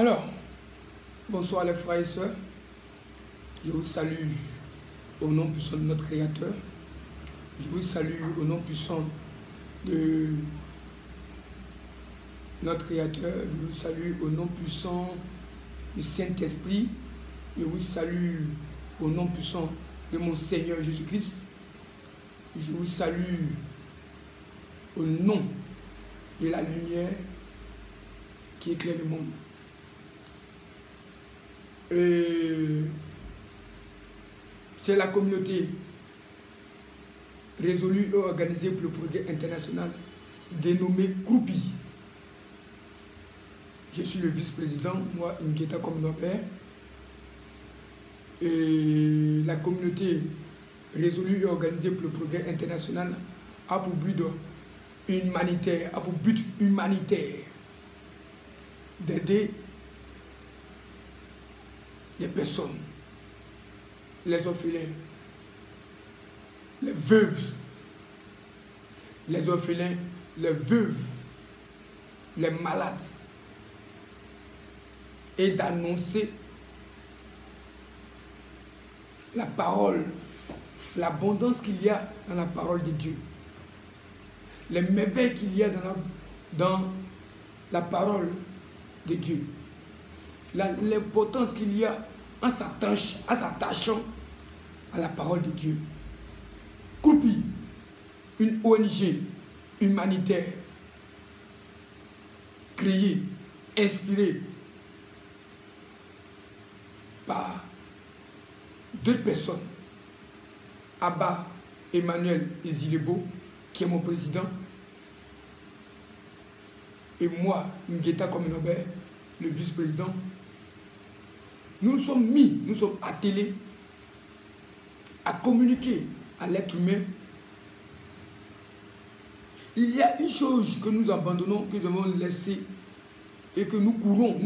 Alors, bonsoir les frères et sœurs. Je vous salue au nom puissant de notre Créateur. Je vous salue au nom puissant de notre Créateur. Je vous salue au nom puissant du Saint-Esprit. Je vous salue au nom puissant de mon Seigneur Jésus-Christ. Je vous salue au nom de la lumière qui éclaire le monde. C'est la communauté résolue et organisée pour le progrès international, dénommée Kroupi. Je suis le vice-président, moi, Ngeta Komnobert. Et la communauté résolue et organisée pour le progrès international a pour but humanitaire, d'aider les personnes, les orphelins, les veuves, les orphelins, les veuves, les malades, et d'annoncer la parole, l'abondance qu'il y a dans la parole de Dieu, les merveilles qu'il y a dans la parole de Dieu, l'importance qu'il y a en s'attachant à la parole de Dieu. Kroupi, une ONG humanitaire créée, inspirée par deux personnes, Abba Emmanuel Ezilebo, qui est mon président, et moi, Ngeta Komnobert, le vice-président. Nous sommes attelés à communiquer à l'être humain. Il y a une chose que nous abandonnons, que nous devons laisser, et que nous courons,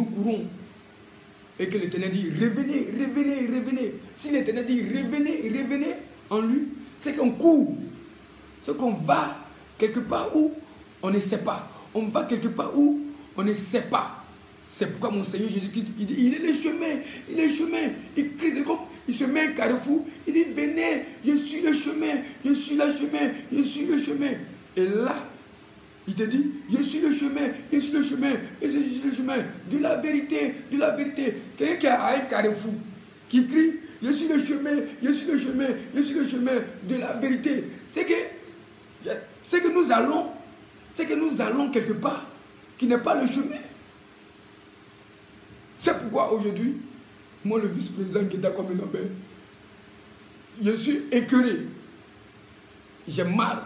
et que l'Éternel dit, revenez, revenez, revenez. Si l'Éternel dit, revenez, revenez en lui, c'est qu'on court, c'est qu'on va quelque part où on ne sait pas. On va quelque part où on ne sait pas. C'est pourquoi mon Seigneur Jésus-Christ, il dit, il est le chemin, il est le chemin. Il crie, il se met un carrefour, il dit, venez, je suis le chemin, je suis le chemin, je suis le chemin. Et là, il te dit, je suis le chemin, je suis le chemin, je suis le chemin, de la vérité, de la vérité. Quelqu'un qui a un carrefour, qui crie, je suis le chemin, je suis le chemin, je suis le chemin de la vérité. C'est que nous allons quelque part qui n'est pas le chemin. C'est pourquoi aujourd'hui, moi le vice-président qui est comme un Nobel, je suis écœuré. J'ai mal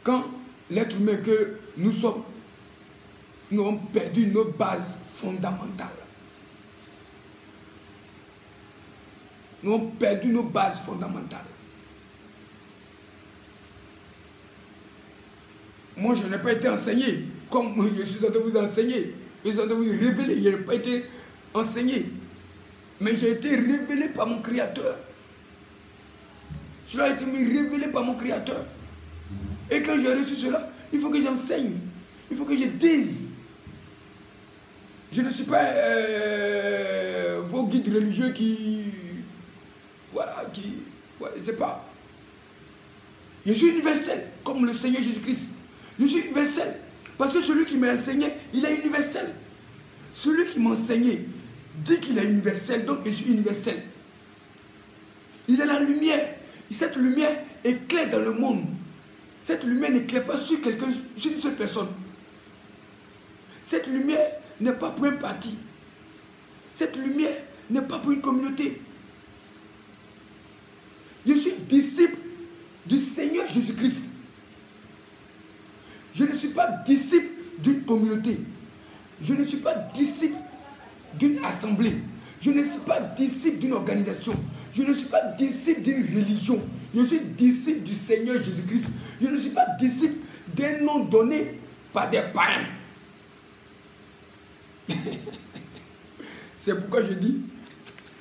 quand l'être humain que nous sommes, nous avons perdu nos bases fondamentales. Nous avons perdu nos bases fondamentales. Moi, je n'ai pas été enseigné comme je suis en train de vous enseigner. Je suis en train de vous révéler. Je n'ai pas été enseigné. Mais j'ai été révélé par mon Créateur. Cela a été révélé par mon Créateur. Et quand j'ai reçu cela, il faut que j'enseigne. Il faut que je dise. Je ne suis pas vos guides religieux qui... Voilà, qui... Ouais, je ne sais pas. Je suis universel, comme le Seigneur Jésus-Christ. Je suis universel. Parce que celui qui m'a enseigné, il est universel. Celui qui m'a enseigné dit qu'il est universel, donc je suis universel. Il est la lumière. Et cette lumière éclaire dans le monde. Cette lumière n'éclaire pas sur quelqu'un, sur une seule personne. Cette lumière n'est pas pour un parti. Cette lumière n'est pas pour une communauté. Je suis disciple du Seigneur Jésus-Christ. Je ne suis pas disciple d'une communauté. Je ne suis pas disciple d'une assemblée. Je ne suis pas disciple d'une organisation. Je ne suis pas disciple d'une religion. Je suis disciple du Seigneur Jésus-Christ. Je ne suis pas disciple d'un nom donné par des parrains. C'est pourquoi je dis,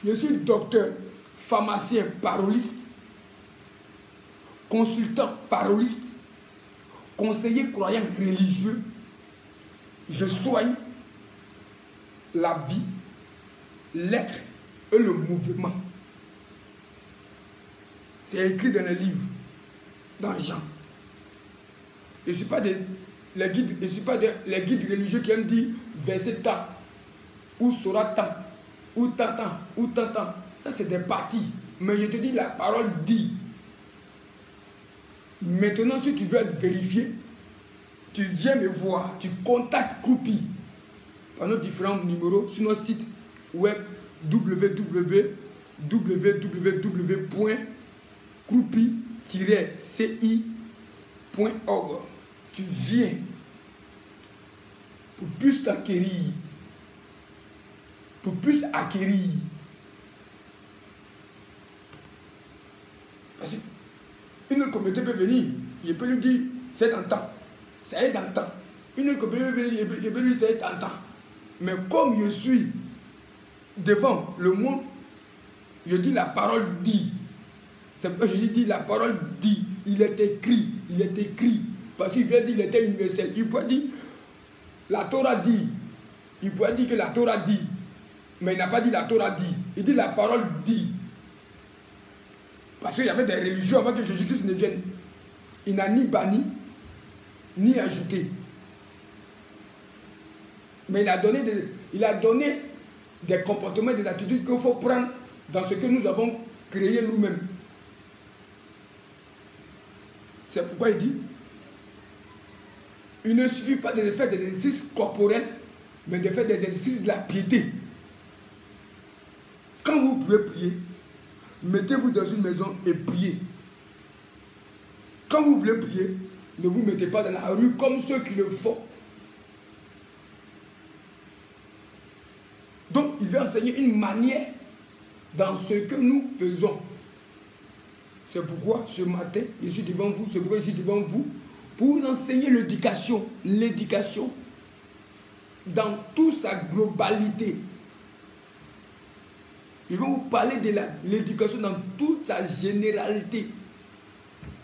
je suis docteur, pharmacien, paroliste, consultant, paroliste, conseiller croyant religieux. Je soigne la vie, l'être et le mouvement. C'est écrit dans les livres, dans Jean. Je ne suis pas les guides religieux qui aiment dire verset tant, ou sera tant, ou tant, ou tant. Ça, c'est des parties. Mais je te dis, la parole dit. Maintenant, si tu veux être vérifié, tu viens me voir, tu contactes Kroupi par nos différents numéros sur notre site web www.kroupi-ci.org. Tu viens pour plus t'acquérir, pour plus acquérir. Parce qu'une communauté peut venir, je peux lui dire, c'est dans le temps, c'est dans le temps. Une communauté peut venir, je peux lui dire, c'est dans le temps. Mais comme je suis devant le monde, je dis la parole dit. C'est pourquoi je lui dis la parole dit. Il est écrit, il est écrit. Parce qu'il vient dire qu'il était universel. Il pourrait dire, la Torah dit. Il pourrait dire que la Torah dit. Mais il n'a pas dit la Torah dit. Il dit la parole dit. Parce qu'il y avait des religions avant que Jésus-Christ ne vienne. Il n'a ni banni, ni ajouté. Mais il a donné des comportements, des attitudes qu'il faut prendre dans ce que nous avons créé nous-mêmes. C'est pourquoi il dit, il ne suffit pas de faire des exercices corporels, mais de faire des exercices de la piété. Quand vous pouvez prier, mettez-vous dans une maison et priez. Quand vous voulez prier, ne vous mettez pas dans la rue comme ceux qui le font. Donc, il veut enseigner une manière dans ce que nous faisons. C'est pourquoi ce matin, je suis devant vous, c'est pourquoi je suis devant vous, pour vous enseigner l'éducation. L'éducation dans toute sa globalité. Je vais vous parler de l'éducation dans toute sa généralité.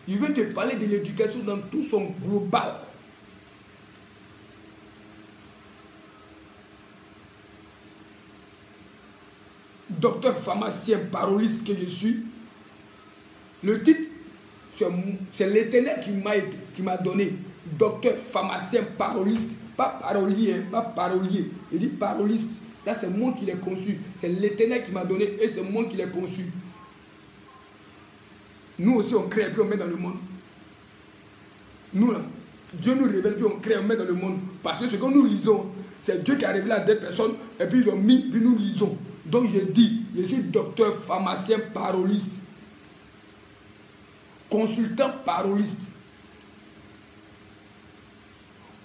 Je vais te parler de l'éducation dans tout son global. Docteur pharmacien paroliste que je suis, le titre, c'est l'Éternel qui m'a donné. Docteur pharmacien paroliste, pas parolier, pas parolier. Il dit paroliste. Ça, c'est moi qui l'ai conçu. C'est l'Éternel qui m'a donné et c'est moi qui l'ai conçu. Nous aussi, on crée et puis on met dans le monde. Nous, là, Dieu nous révèle puis on crée, on met dans le monde. Parce que ce que nous lisons, c'est Dieu qui a révélé à des personnes et puis ils ont mis, puis nous lisons. Donc, je dis, je suis docteur pharmacien paroliste. Consultant paroliste.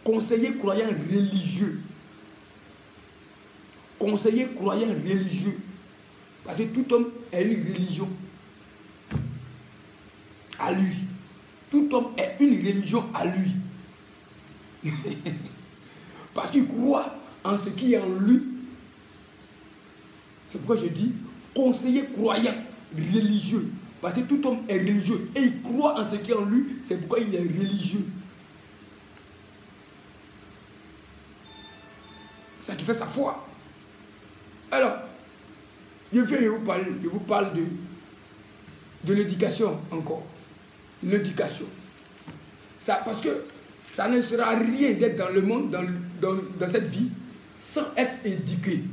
Conseiller croyant religieux. Conseiller croyant religieux. Parce que tout homme a une religion à lui. Tout homme a une religion à lui. Parce qu'il croit en ce qui est en lui. C'est pourquoi je dis conseiller croyant religieux. Parce que tout homme est religieux et il croit en ce qui est en lui. C'est pourquoi il est religieux. Ça qui fait sa foi. Alors, je vous parle de l'éducation encore. L'éducation. Ça, parce que ça ne sera rien d'être dans le monde, dans cette vie, sans être éduqué.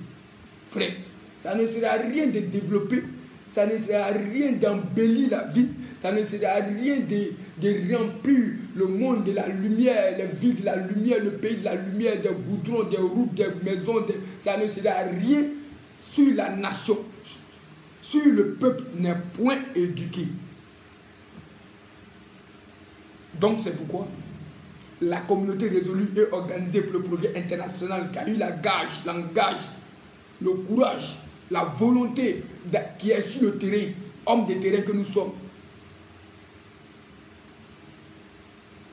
Frère, ça ne sera rien de développer, ça ne sera rien d'embellir la vie, ça ne sera rien de remplir le monde de la lumière, les villes de la lumière, le pays de la lumière, des goudrons, des routes, des maisons, ça ne sera rien sur la nation, sur le peuple n'est point éduqué. Donc c'est pourquoi la communauté résolue et organisée pour le progrès international qui a eu l'engagement, le courage, la volonté qui est sur le terrain, homme de terrain que nous sommes,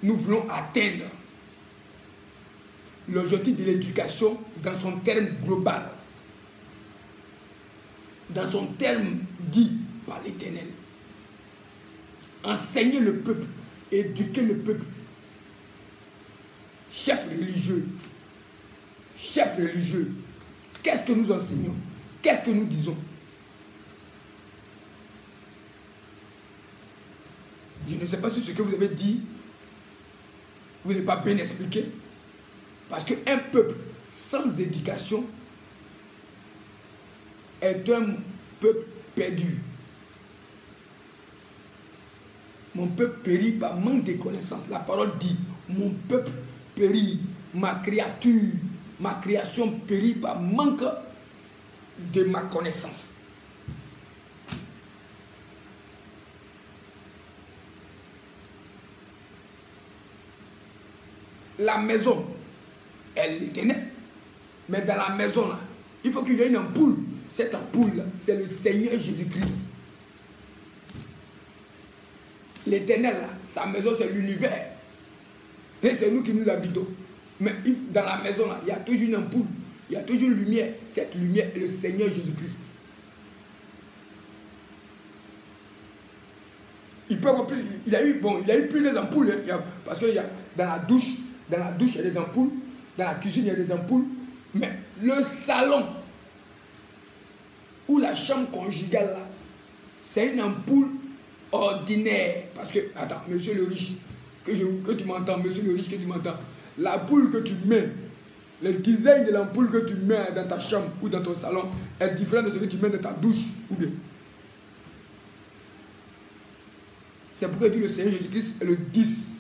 nous voulons atteindre l'objectif de l'éducation dans son terme global, dans son terme dit par l'Éternel. Enseigner le peuple, éduquer le peuple. Chef religieux, Qu'est-ce que nous enseignons? Qu'est-ce que nous disons? Je ne sais pas si ce que vous avez dit, vous n'avez pas bien expliqué. Parce qu'un peuple sans éducation est un peuple perdu. Mon peuple périt par manque de connaissances. La parole dit, mon peuple périt, ma créature, ma création périt par manque de ma connaissance. La maison, elle est éternelle. Mais dans la maison, là, il faut qu'il y ait une ampoule. Cette ampoule, c'est le Seigneur Jésus-Christ. L'éternel, là, sa maison, c'est l'univers. Et c'est nous qui nous habitons. Mais dans la maison, là, il y a toujours une ampoule. Il y a toujours une lumière. Cette lumière est le Seigneur Jésus-Christ. Il y a eu plus d'ampoules. Hein, parce que dans la douche, il y a des ampoules. Dans la cuisine, il y a des ampoules. Mais le salon ou la chambre conjugale, là, c'est une ampoule ordinaire. Parce que, attends, monsieur le riche, que tu m'entends, monsieur le riche, que tu m'entends. L'ampoule que tu mets, le design de l'ampoule que tu mets dans ta chambre ou dans ton salon est différent de ce que tu mets dans ta douche. Ou bien. C'est pourquoi dit le Seigneur Jésus-Christ est le 10.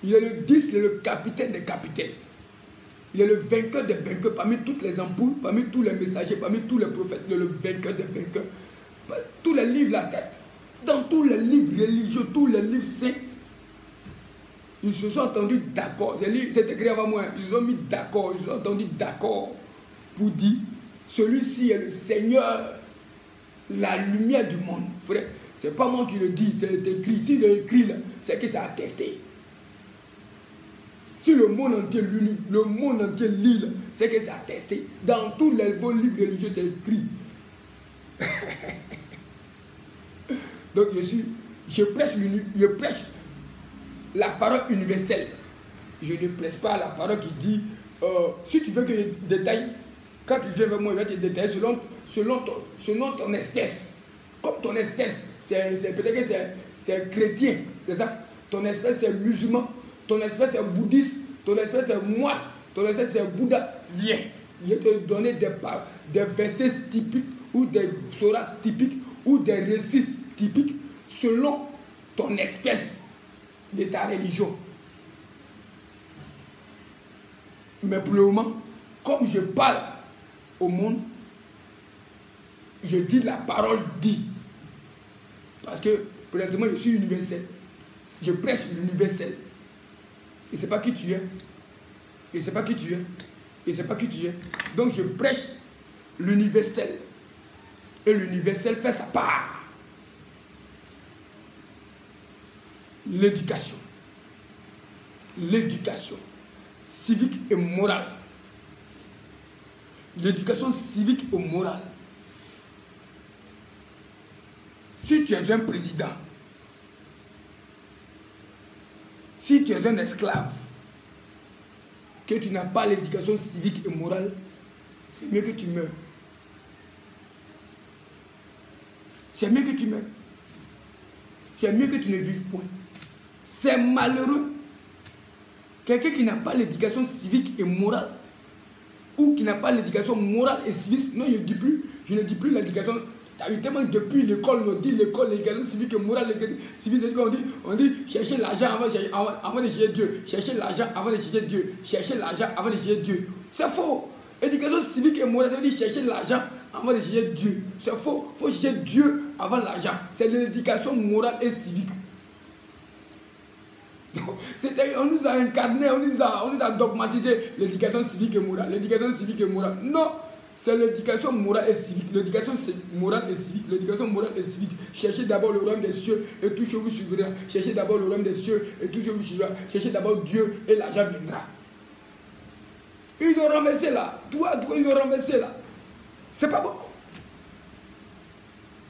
Il est le 10, il est le capitaine des capitaines. Il est le vainqueur des vainqueurs. Parmi toutes les ampoules, parmi tous les messagers, parmi tous les prophètes, il est le vainqueur des vainqueurs. Tous les livres l'attestent. Dans tous les livres religieux, tous les livres saints, ils se sont entendus d'accord. C'est écrit avant moi. Ils se sont mis d'accord. Ils se sont entendus d'accord pour dire celui-ci est le Seigneur, la lumière du monde. Frère, c'est pas moi qui le dis, c'est écrit. S'il est écrit là, c'est que c'est attesté. Si le monde entier lit, c'est que c'est attesté. Dans tous les beaux livres religieux, c'est écrit. Donc je prêche la parole universelle. Je ne prêche pas la parole qui dit, si tu veux que je détaille, quand tu viens vers moi, je vais te détailler selon ton espèce. Comme ton espèce, peut-être que c'est chrétien, c'est ça? Ton espèce c'est musulman, ton espèce c'est bouddhiste, ton espèce c'est moine, ton espèce c'est Bouddha. Viens, je vais te donner des versets typiques ou des sourates typiques ou des récits typiques selon ton espèce de ta religion. Mais pour le moment, comme je parle au monde, je dis la parole dit. Parce que, présentement, je suis universel. Je prêche l'universel. Je ne sais pas qui tu es. Je ne sais pas qui tu es. Je ne sais pas qui tu es. Donc, je prêche l'universel. Et l'universel fait sa part. L'éducation. L'éducation civique et morale. L'éducation civique et morale. Si tu es un président, si tu es un esclave, que tu n'as pas l'éducation civique et morale, c'est mieux que tu meurs. C'est mieux que tu meurs. C'est mieux que tu ne vives point. C'est malheureux. Quelqu'un qui n'a pas l'éducation civique et morale, ou qui n'a pas l'éducation morale et civique, non, je ne dis plus l'éducation. Tellement depuis l'école, on dit l'école, l'éducation civique et morale, l'éducation civique, on dit chercher l'argent avant de chercher Dieu. Chercher l'argent avant de chercher Dieu. Chercher l'argent avant de chercher Dieu. C'est faux. Éducation civique et morale, ça veut dire chercher l'argent avant de chercher Dieu. C'est faux. Il faut chercher Dieu avant l'argent. C'est l'éducation morale et civique. On nous a incarné, on nous a dogmatisé l'éducation civique et morale. L'éducation civique et morale. Non, c'est l'éducation morale et civique. L'éducation morale et civique. L'éducation morale et civique. Cherchez d'abord le royaume des cieux et tout ce vous suivra. Cherchez d'abord le royaume des cieux et tout ce vous suivra. Cherchez d'abord Dieu et l'argent viendra. Ils ont renversé là. Toi, ils ont renversé là. C'est pas bon.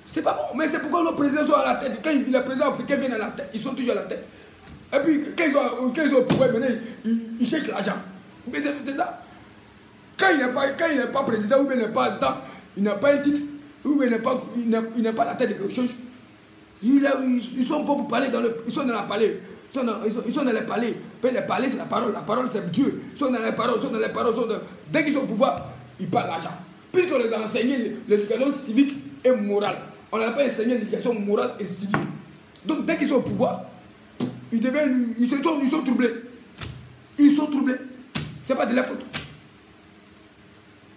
C'est pas bon. Mais c'est pourquoi nos présidents sont à la tête. Quand les présidents africains viennent à la tête, ils sont toujours à la tête. Et puis, quand ils ont le pouvoir, maintenant, ils cherchent l'argent. Mais c'est ça. quand il n'est pas président, ou bien il n'est pas temps, il n'a pas un titre, ou bien il n'est pas la tête de quelque chose, ils sont pas pour parler ils sont dans la palais. Ils sont dans les palais. Les palais, c'est la parole c'est Dieu. Ils sont dans les paroles, dès qu'ils sont au pouvoir, ils parlent d'argent. Puisqu'on les a enseigné l'éducation civique et morale, on n'a pas enseigné l'éducation morale et civique. Donc dès qu'ils sont au pouvoir, ils sont troublés. Ils sont troublés. Ce n'est pas de leur faute.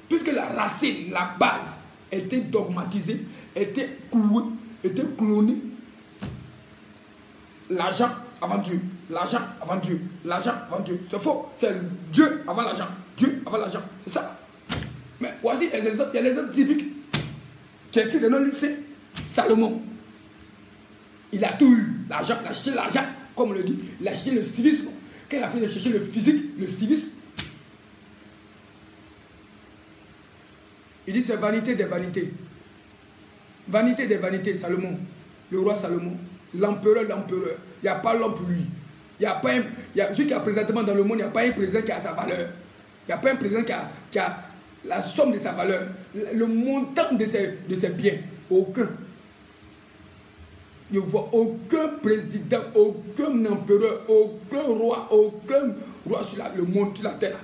Puisque la racine, la base, était dogmatisée, était clouée, était clonée. L'argent avant Dieu. L'argent avant Dieu. L'argent avant Dieu. C'est faux. C'est Dieu avant l'argent. Dieu avant l'argent. C'est ça. Mais voici les exemples. Il y a les exemples typiques qui est écrit dans le lycée. Salomon. Il a tout eu. L'argent, il a cherché l'argent, comme on le dit. Il a cherché le civisme. Quand il a fait de chercher le physique, le civisme, il dit c'est vanité des vanités. Vanité des vanités, Salomon. Le roi Salomon. L'empereur. Il n'y a pas l'homme pour lui. Celui qui a présentement dans le monde, il n'y a pas un président qui a sa valeur. Il n'y a pas un président qui a la somme de sa valeur. Le montant de ses biens. Aucun. Je ne vois aucun président, aucun empereur, aucun roi sur le monde, sur la terre,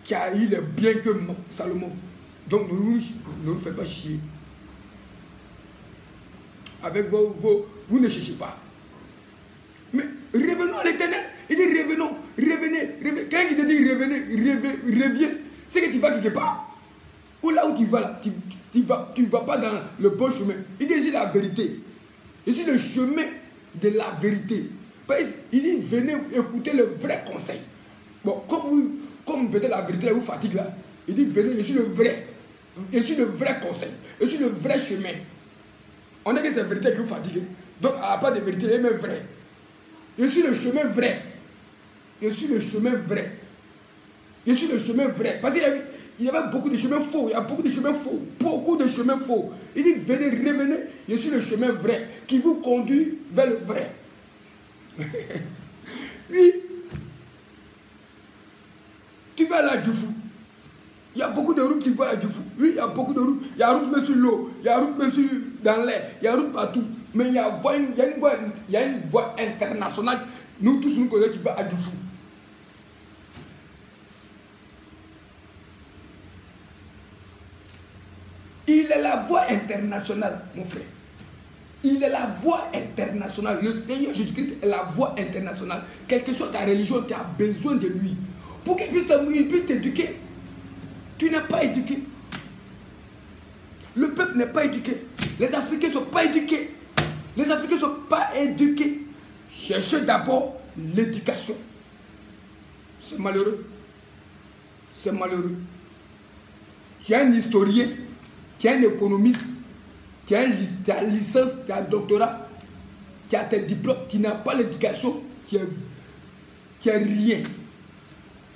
qui a eu les biens que Salomon. Donc ne nous faites pas chier. Avec vous ne cherchez pas. Mais revenons à l'Éternel. Il dit revenez. Quand il te dit reviens, c'est que tu vas quelque part. Ou là où tu vas, là, tu vas pas dans le bon chemin. Il dit ici la vérité. Ici le chemin de la vérité. Il dit venez écouter le vrai conseil. Bon, comme peut-être la vérité là vous fatigue là. Il dit venez, je suis le vrai. Je suis le vrai conseil. Je suis le vrai chemin. On a que c'est la vérité qui vous fatigue. Donc, à part de vérité, elle est même vraie. Je suis le chemin vrai. Je suis le chemin vrai. Je suis le chemin vrai. Parce qu'il y avait beaucoup de chemins faux. Il y a beaucoup de chemins faux. Beaucoup de chemins faux. Il dit, venez, revenez. Je suis le chemin vrai qui vous conduit vers le vrai. Oui. Tu vas là, Djoufou. Il y a beaucoup de routes qui vont à Djoufou. Oui, il y a beaucoup de routes. Il y a route même sur l'eau. Il y a route même dans l'air. Il y a route partout. Mais il y a une voie internationale. Nous tous nous connaissons qui va à Djoufou. Il est la voie internationale, mon frère. Il est la voie internationale. Le Seigneur Jésus-Christ est la voie internationale. Quelle que soit ta religion, tu as besoin de lui. Pour qu'il puisse t'éduquer. Tu n'es pas éduqué. Le peuple n'est pas éduqué. Les Africains ne sont pas éduqués. Les Africains ne sont pas éduqués. Cherchez d'abord l'éducation. C'est malheureux. C'est malheureux. Tu es un historien, tu es un économiste, tu as une licence, tu as un doctorat, tu as tes diplômes, tu n'as pas l'éducation, tu es rien.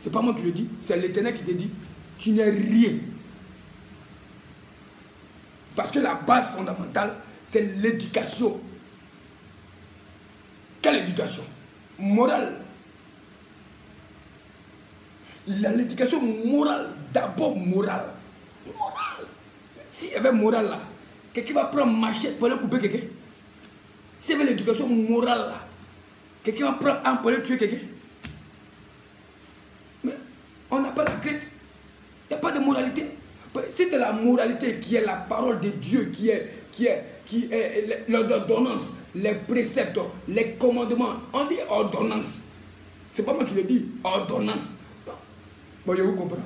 Ce n'est pas moi qui le dis, c'est l'Éternel qui te dit. Tu n'es rien. Parce que la base fondamentale, c'est l'éducation. Quelle éducation? Morale. L'éducation morale, d'abord morale. Morale. S'il y avait morale là, quelqu'un va prendre machette pour aller couper quelqu'un. S'il y avait l'éducation morale là, quelqu'un va prendre arme pour aller tuer quelqu'un. Mais on n'a pas la crainte. Il n'y a pas de moralité. C'est la moralité qui est la parole de Dieu, qui est l'ordonnance, les préceptes, les commandements. On dit ordonnance. C'est pas moi qui le dis, ordonnance. Bon, je vous comprends.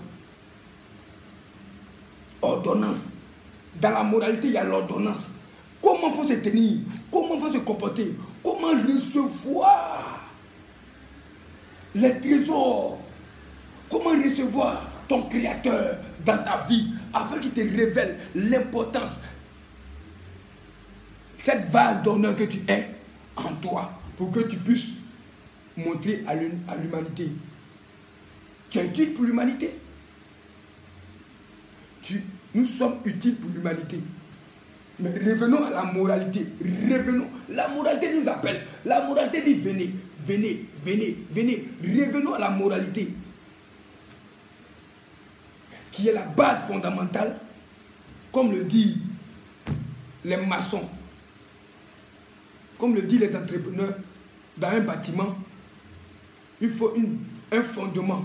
Ordonnance. Dans la moralité, il y a l'ordonnance. Comment il faut se tenir? Comment il faut se comporter? Comment recevoir les trésors? Comment recevoir ton Créateur dans ta vie afin qu'il te révèle l'importance, cette vase d'honneur que tu es en toi pour que tu puisses montrer à l'humanité. Tu es utile pour l'humanité. Nous sommes utiles pour l'humanité. Mais revenons à la moralité. Revenons. La moralité nous appelle. La moralité dit venez, venez, venez, venez. Revenons à la moralité. qui est la base fondamentale, comme le disent les maçons, comme le disent les entrepreneurs, dans un bâtiment, il faut un fondement.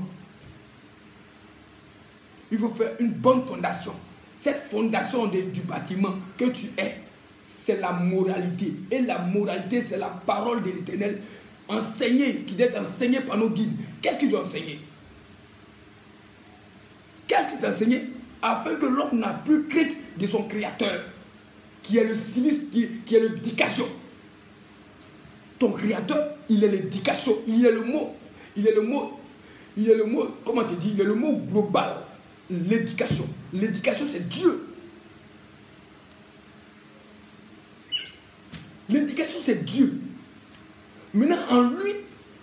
Il faut faire une bonne fondation. Cette fondation du bâtiment que tu es, c'est la moralité. Et la moralité, c'est la parole de l'Éternel enseignée, qui doit être enseignée par nos guides. Qu'est-ce qu'ils ont enseigné? Qu'est-ce qu'ils ont enseigné? Afin que l'homme n'a plus crainte de son créateur, qui est le civisme, qui est l'éducation. Ton créateur, il est l'éducation, il est le mot. Il est le mot, comment te dire, il est le mot global. L'éducation. L'éducation, c'est Dieu. L'éducation, c'est Dieu. Maintenant, en lui,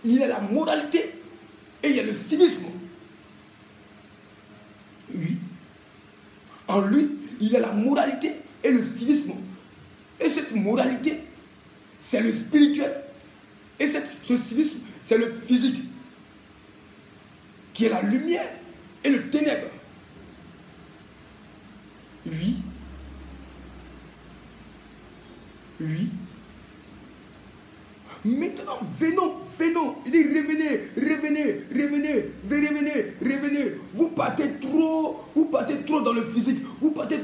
il y a la moralité et il y a le civisme. Oui. En lui, il y a la moralité et le civisme. Et cette moralité, c'est le spirituel. Et ce civisme, c'est le physique. Qui est la lumière et le ténèbre. Oui. Oui. Maintenant, venons. Il dit revenez. Vous partez trop dans le physique. Vous partez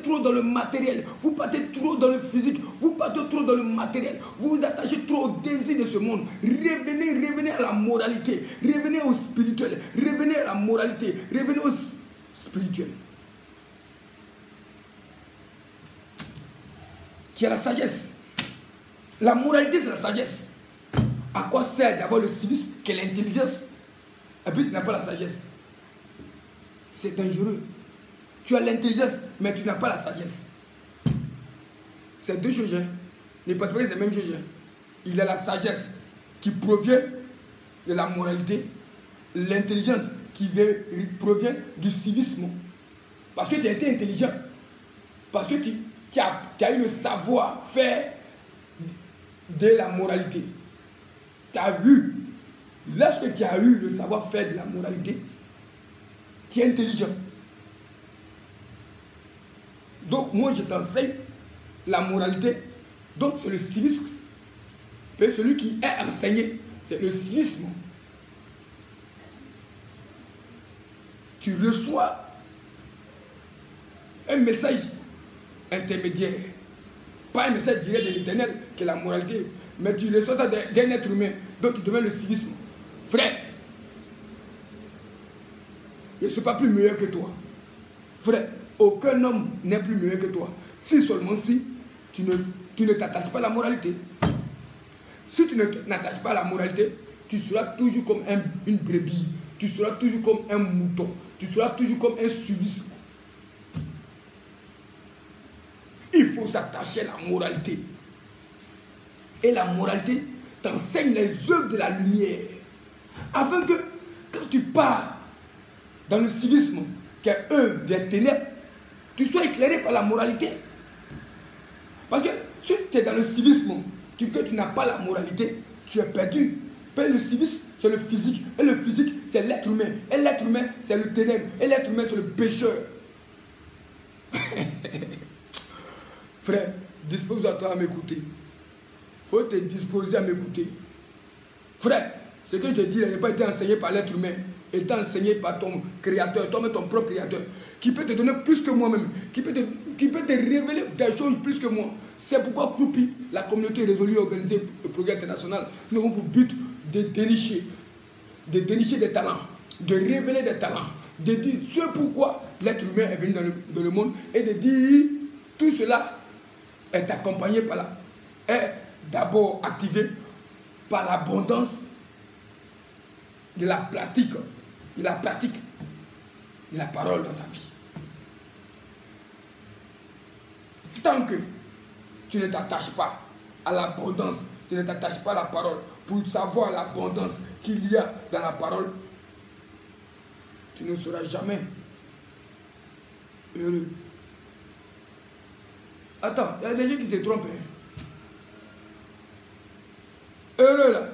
trop dans le matériel. Vous partez trop dans le physique. Vous partez trop dans le matériel. Vous vous attachez trop au désir de ce monde. Revenez à la moralité. Revenez au spirituel. Revenez à la moralité. Revenez au spirituel. Qui a la sagesse. La moralité, c'est la sagesse. À quoi sert d'avoir le civisme que l'intelligence? Et puis tu n'as pas la sagesse. C'est dangereux. Tu as l'intelligence, mais tu n'as pas la sagesse. C'est deux choses. Ne pense pas que c'est la même chose. Il a la sagesse qui provient de la moralité. L'intelligence qui provient du civisme. Parce que tu as été intelligent. Parce que tu as eu le savoir-faire de la moralité. Tu as vu, lorsque tu as eu le savoir-faire de la moralité, tu es intelligent. Donc moi je t'enseigne la moralité. Donc c'est le civisme. Et celui qui est enseigné, c'est le civisme. Tu reçois un message intermédiaire. Pas un message direct de l'Éternel, qui est la moralité, mais tu reçois ça d'un être humain, donc tu deviens le civisme. Frère, je ne suis pas plus meilleur que toi. Frère, aucun homme n'est plus meilleur que toi. Si seulement si tu ne t'attaches pas à la moralité. Si tu ne t'attaches pas à la moralité, tu seras toujours comme une brebis. Tu seras toujours comme un mouton. Tu seras toujours comme un civisme. Il faut s'attacher à la moralité. Et la moralité t'enseigne les œuvres de la lumière. Afin que, quand tu pars dans le civisme, qui est œuvre des ténèbres, tu sois éclairé par la moralité. Parce que si tu es dans le civisme, que tu n'as pas la moralité, tu es perdu. Mais le civisme, c'est le physique. Et le physique, c'est l'être humain. Et l'être humain, c'est le ténèbre. Et l'être humain, c'est le pécheur. Frère, dispose-toi à m'écouter. Il faut te disposer à m'écouter. Frère, ce que je dis n'a pas été enseigné par l'être humain. Il est enseigné par ton créateur, toi-même ton propre créateur, qui peut te donner plus que moi-même, qui peut te révéler des choses plus que moi. C'est pourquoi Croupi, la communauté résolue organisée le progrès international, nous avons pour but de dénicher des talents, de révéler des talents, de dire ce pourquoi l'être humain est venu dans le monde et de dire tout cela est accompagné par est d'abord activé par l'abondance de la pratique de la parole dans sa vie. Tant que tu ne t'attaches pas à l'abondance, tu ne t'attaches pas à la parole pour savoir l'abondance qu'il y a dans la parole, tu ne seras jamais heureux. Attends, il y a des gens qui se trompent. Heureux là.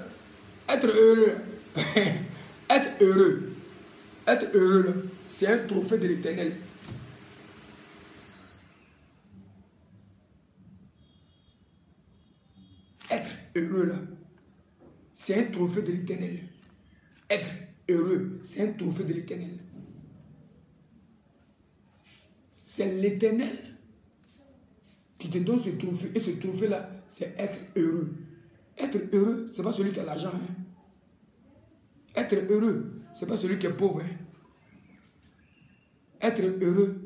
Être heureux. Être heureux. Être heureux, c'est un trophée de l'Éternel. Être heureux, là, c'est un trophée de l'Éternel. Être heureux, c'est un trophée de l'Éternel. C'est l'Éternel qui te donne ce trophée. Et ce trophée-là, c'est être heureux. Être heureux, ce n'est pas celui qui a l'argent. Hein. Être heureux, ce n'est pas celui qui est pauvre. Hein. Être heureux,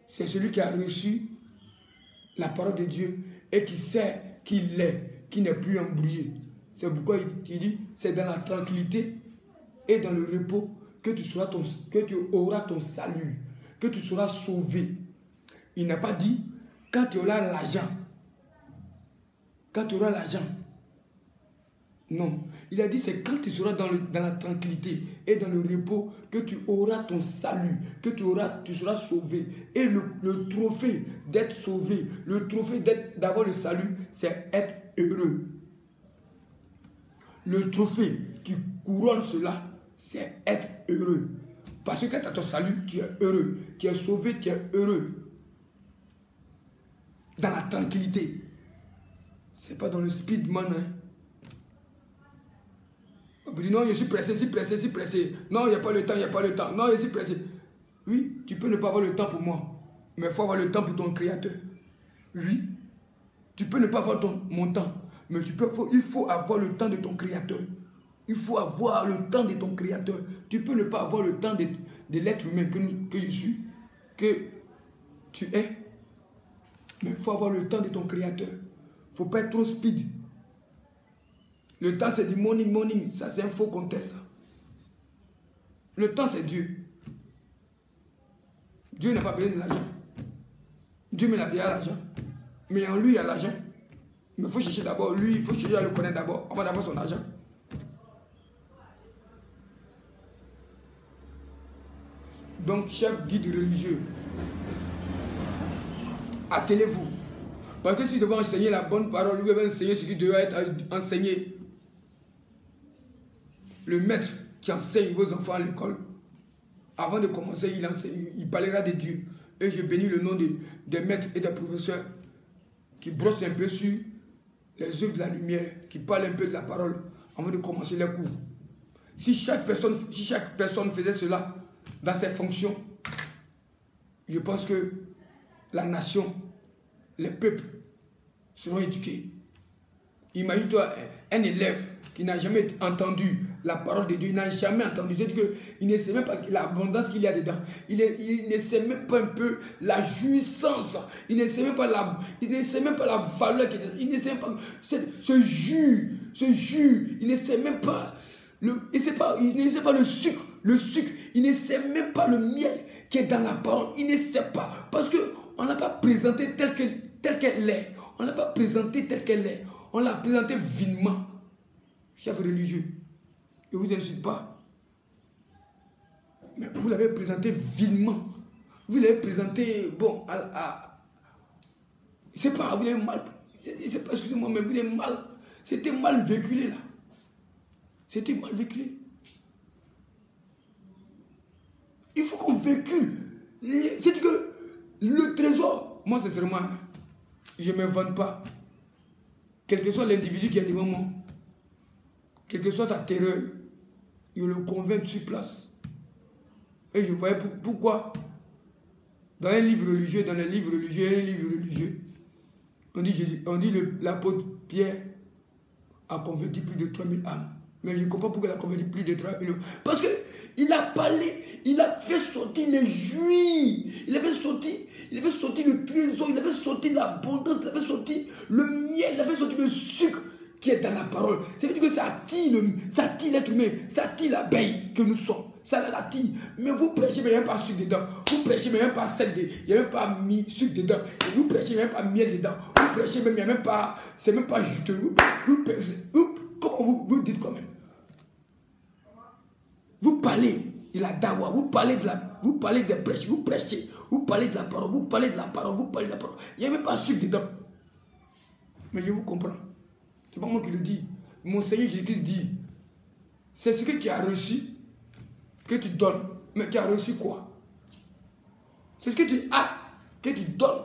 c'est celui qui a reçu la parole de Dieu et qui sait qu'il est, qui n'est plus embrouillé. C'est pourquoi il dit, c'est dans la tranquillité et dans le repos que tu auras ton salut, que tu seras sauvé. Il n'a pas dit, quand tu auras l'argent, quand tu auras l'argent. Non, il a dit, c'est quand tu seras dans la tranquillité et dans le repos que tu auras ton salut, que tu seras sauvé. Et le trophée d'être sauvé, le trophée d'avoir le salut, c'est être heureux. Le trophée qui couronne cela, c'est être heureux. Parce que quand tu as ton salut, tu es heureux. Tu es sauvé, tu es heureux. Dans la tranquillité. Ce n'est pas dans le speedman. Hein. On peut dire non, je suis pressé, si pressé, si pressé. Non, il n'y a pas le temps, il n'y a pas le temps. Non, je suis pressé. Oui, tu peux ne pas avoir le temps pour moi. Mais il faut avoir le temps pour ton Créateur. Oui. Tu peux ne pas avoir mon temps. Mais il faut avoir le temps de ton Créateur. Il faut avoir le temps de ton Créateur. Tu peux ne pas avoir le temps de l'être humain que je suis, que tu es. Mais il faut avoir le temps de ton Créateur. Il ne faut pas être trop speed. Le temps, c'est du morning. Ça, c'est un faux contexte. Le temps, c'est Dieu. Dieu n'a pas besoin de l'argent. Dieu me l'a déjà l'argent. Mais en lui, il y a l'argent. Mais il faut chercher d'abord lui, il faut chercher à le connaître d'abord, avant d'avoir son argent. Donc, chef guide religieux, attelez-vous. Parce que si vous devez enseigner la bonne parole, vous devez enseigner ce qui doit être enseigné. Le maître qui enseigne vos enfants à l'école, avant de commencer, il parlera de Dieu. Et je bénis le nom des maîtres et des professeurs qui brossent un peu sur les œuvres de la lumière, qui parlent un peu de la parole avant de commencer les cours. Si chaque personne faisait cela dans ses fonctions, je pense que la nation, les peuples seront éduqués. Imagine-toi un élève qui n'a jamais entendu la parole de Dieu, il n'a jamais entendu. C'est-à-dire qu'il ne sait même pas l'abondance qu'il y a dedans. Il ne sait même pas un peu la jouissance. Il ne sait même pas la valeur qu'il y a dedans. Il ne sait même pas ce jus. Il ne sait même pas il ne sait pas le sucre. Il ne sait même pas le miel qui est dans la parole. Il ne sait pas. Parce qu'on ne l'a pas présenté telle qu'elle est. On ne l'a pas présentée telle qu'elle est. On l'a présentée vilement. Chef religieux, je ne vous insulte pas. Mais vous l'avez présenté vilement. Vous l'avez présenté, bon, c'est pas, vous l'avez mal. C'est pas, excusez-moi, mais vous l'avez mal. C'était mal véhiculé là. C'était mal véhiculé. Il faut qu'on véhicule. C'est que le trésor, moi sincèrement, je ne me vante pas. Quel que soit l'individu qui est devant moi, quelle que soit sa terreur, je le convainc sur place. Et je voyais pourquoi. Dans un livre religieux, on dit l'apôtre Pierre a converti plus de 3000 âmes. Mais je ne comprends pas pourquoi il a converti plus de 3000 âmes. Parce qu'il a parlé, il a fait sortir les juifs, il avait sorti le trésor, il avait sorti l'abondance, il avait sorti le miel, il avait sorti le sucre qui est dans la parole. Ça veut dire que ça attire l'être humain, ça attire l'abeille que nous sommes. Ça l'attire. Mais vous prêchez, mais il n'y a même pas sucre dedans. Vous prêchez, mais il n'y a même pas sel dedans. Il n'y a même pas mis sucre dedans. Et vous prêchez, mais il n'y a même pas miel dedans. Vous prêchez, même il n'y a même pas. C'est même pas juteux. Comment vous dites quand même? Vous parlez de la dawa, vous parlez des prêches, vous prêchez, vous parlez de la parole, vous parlez de la parole, vous parlez de la parole. Il n'y a même pas sucre dedans. Mais je vous comprends. C'est pas moi qui le dis. Mon Seigneur Jésus dit, c'est ce que tu as reçu que tu donnes. Mais tu as reçu quoi? C'est ce que tu as, que tu donnes.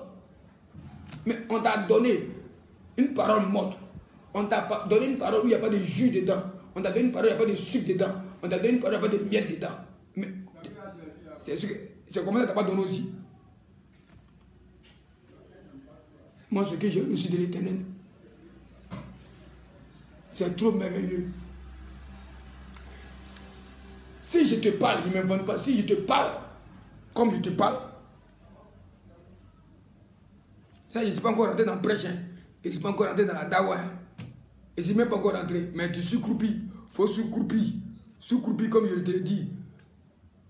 Mais on t'a donné une parole morte. On t'a donné une parole où il n'y a pas de jus dedans. On t'a donné une parole où il n'y a pas de sucre dedans. On t'a donné une parole où il n'y a pas de miel dedans. Mais c'est comment ça t'a pas donné aussi? Moi, ce que j'ai reçu de l'Éternel, c'est trop merveilleux. Si je te parle, je ne m'invente pas. Si je te parle, comme je te parle, ça, je ne suis pas encore rentré dans le prêche. Hein. Je ne suis pas encore rentré dans la dawa. Hein. Je ne suis même pas encore rentré. Mais tu sous-croupis. Il faut sous-croupir. Sous-croupir, comme je te l'ai dit.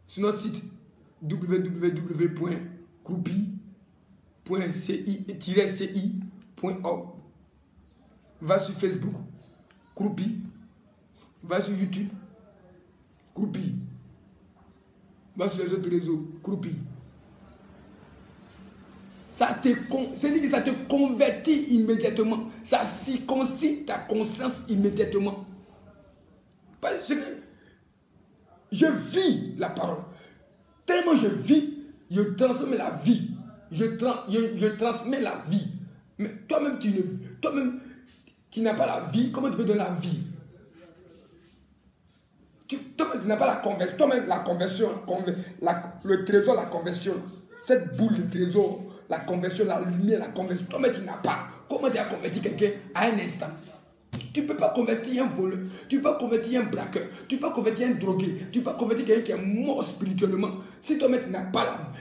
Sur notre site www.croupi.ci-ci.org. Va sur Facebook. Croupi. Va sur YouTube. Croupi. Va sur les autres réseaux. Croupi. Ça te convertit immédiatement. Ça circoncise ta conscience immédiatement. Parce que je vis la parole. Tellement je vis, je transmets la vie. Je transmets la vie. Mais toi-même, tu n'as pas la vie. Comment tu peux donner la vie? Toi-même, tu n'as pas la conversion. Toi-même, la conversion, le trésor, la conversion. Cette boule de trésor, la conversion, la lumière, la conversion. Toi-même, tu n'as pas. Comment tu as converti quelqu'un à un instant? Tu ne peux pas convertir un voleur, tu ne peux pas convertir un braqueur, tu ne peux pas convertir un drogué, tu ne peux pas convertir quelqu'un qui est mort spirituellement. Si toi-même tu n'as pas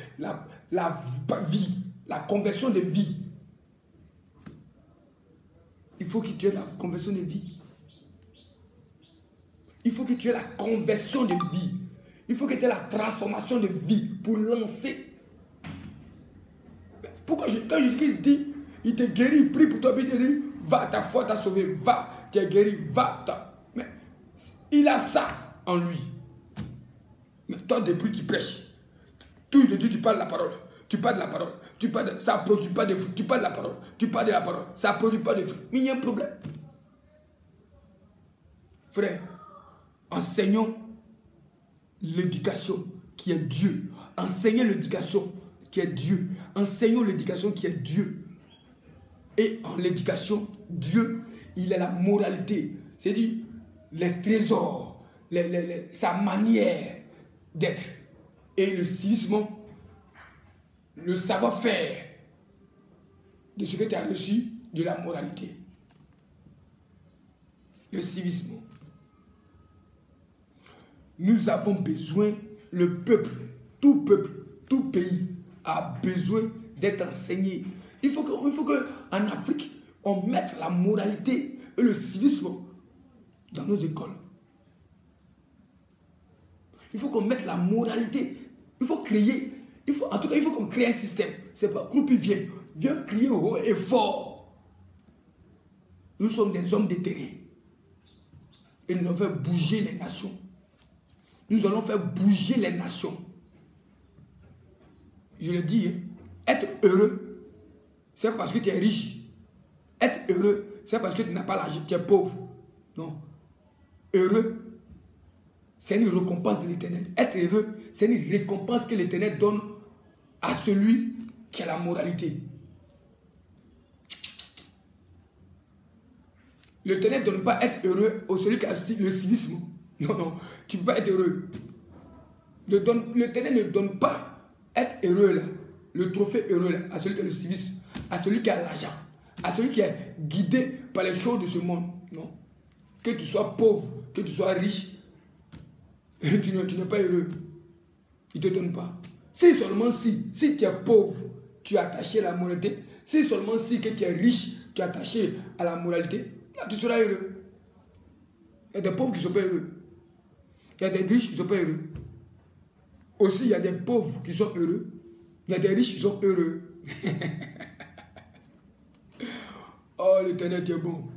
la vie, la conversion de vie, il faut que tu aies la conversion de vie. Il faut que tu aies la conversion de vie. Il faut que tu aies la transformation de vie pour lancer. Pourquoi quand Jésus dit, il te guérit, il prie pour toi, il te dit, va, ta foi t'a sauvé, va. Tu es guéri, va. Mais il a ça en lui. Mais toi, depuis tu prêches, tout de Dieu, tu parles de la parole. Tu parles de la parole. Ça ne produit pas de fruits. Tu parles de la parole. Tu parles de la parole. Ça ne produit pas de fruits. Mais il y a un problème. Frère, enseignons l'éducation qui est Dieu. Enseignons l'éducation qui est Dieu. Enseignons l'éducation qui est Dieu. Et en l'éducation, Dieu, il a la moralité, c'est-à-dire les trésors, sa manière d'être. Et le civisme, le savoir-faire de ce que tu as reçu de la moralité. Le civisme. Nous avons besoin, le peuple, tout pays a besoin d'être enseigné. Il faut qu'en Afrique, on mette la moralité et le civisme dans nos écoles. Il faut qu'on mette la moralité. Il faut créer, en tout cas, il faut qu'on crée un système. C'est pas Croupi viens crier haut et fort. Nous sommes des hommes de terrain. Et nous allons faire bouger les nations. Nous allons faire bouger les nations. Je le dis, être heureux, c'est parce que tu es riche. Être heureux, c'est parce que tu n'as pas l'argent, tu es pauvre. Non. Heureux, c'est une récompense de l'Éternel. Être heureux, c'est une récompense que l'Éternel donne à celui qui a la moralité. L'Éternel ne donne pas être heureux à celui qui a le civisme. Non, non, tu ne peux pas être heureux. L'Éternel ne donne pas être heureux là, le trophée heureux là, à celui qui a le civisme, à celui qui a l'argent, à celui qui est guidé par les choses de ce monde. Non. Que tu sois pauvre, que tu sois riche, tu n'es pas heureux. Il ne te donne pas. Si seulement si tu es pauvre, tu es attaché à la moralité. Si seulement si que tu es riche, tu es attaché à la moralité, là tu seras heureux. Il y a des pauvres qui ne sont pas heureux. Il y a des riches qui ne sont pas heureux. Aussi, il y a des pauvres qui sont heureux. Il y a des riches qui sont heureux. Oh, l'Éternel est bon.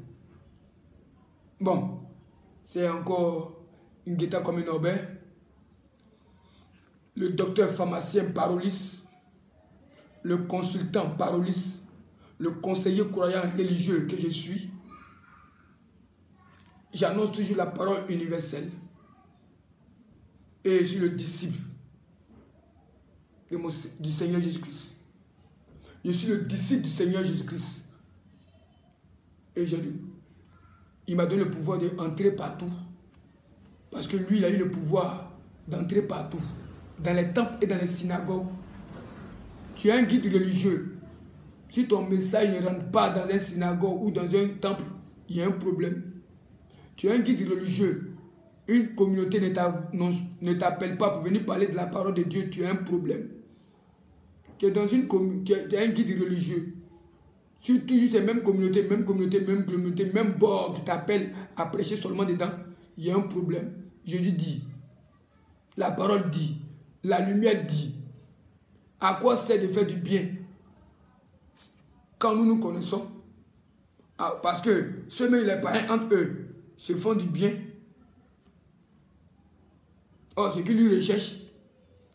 Bon, c'est encore une guetta comme une Norbert. Le docteur pharmacien Parolis, le consultant Parolis, le conseiller croyant religieux que je suis. J'annonce toujours la parole universelle. Et je suis le disciple du Seigneur Jésus-Christ. Je suis le disciple du Seigneur Jésus-Christ. Et il m'a donné le pouvoir d'entrer partout. Parce que lui, il a eu le pouvoir d'entrer partout. Dans les temples et dans les synagogues. Tu as un guide religieux. Si ton message ne rentre pas dans un synagogue ou dans un temple, il y a un problème. Tu as un guide religieux. Une communauté ne t'appelle pas pour venir parler de la parole de Dieu, tu as un problème. Tu es dans une communauté, tu as un guide religieux. Si toujours ces mêmes communautés, même bord qui t'appellent à prêcher seulement dedans, il y a un problème. Jésus dit, la parole dit, la lumière dit, à quoi sert de faire du bien quand nous nous connaissons? Parce que ceux-mêmes, les païens entre eux, se font du bien. Or, ce qu'il lui recherche,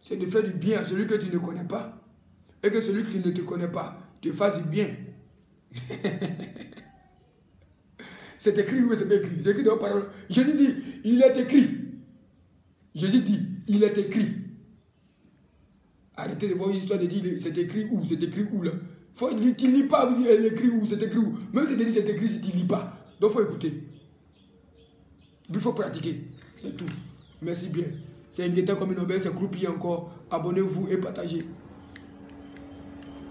c'est de faire du bien à celui que tu ne connais pas. Et que celui qui ne te connaît pas te fasse du bien. C'est écrit ou c'est pas écrit? C'est écrit dans la parole. Jésus dit, il est écrit. Jésus dit, il est écrit. Arrêtez de voir une histoire de dire, c'est écrit où? C'est écrit où là? Tu ne lis pas, vous dites, elle écrit où? C'est écrit où? Même si tu dis c'est écrit, si tu ne lis pas. Donc il faut écouter. Il faut pratiquer. C'est tout. Merci bien. C'est un guetteur comme une obèse, c'est croupier encore. Abonnez-vous et partagez.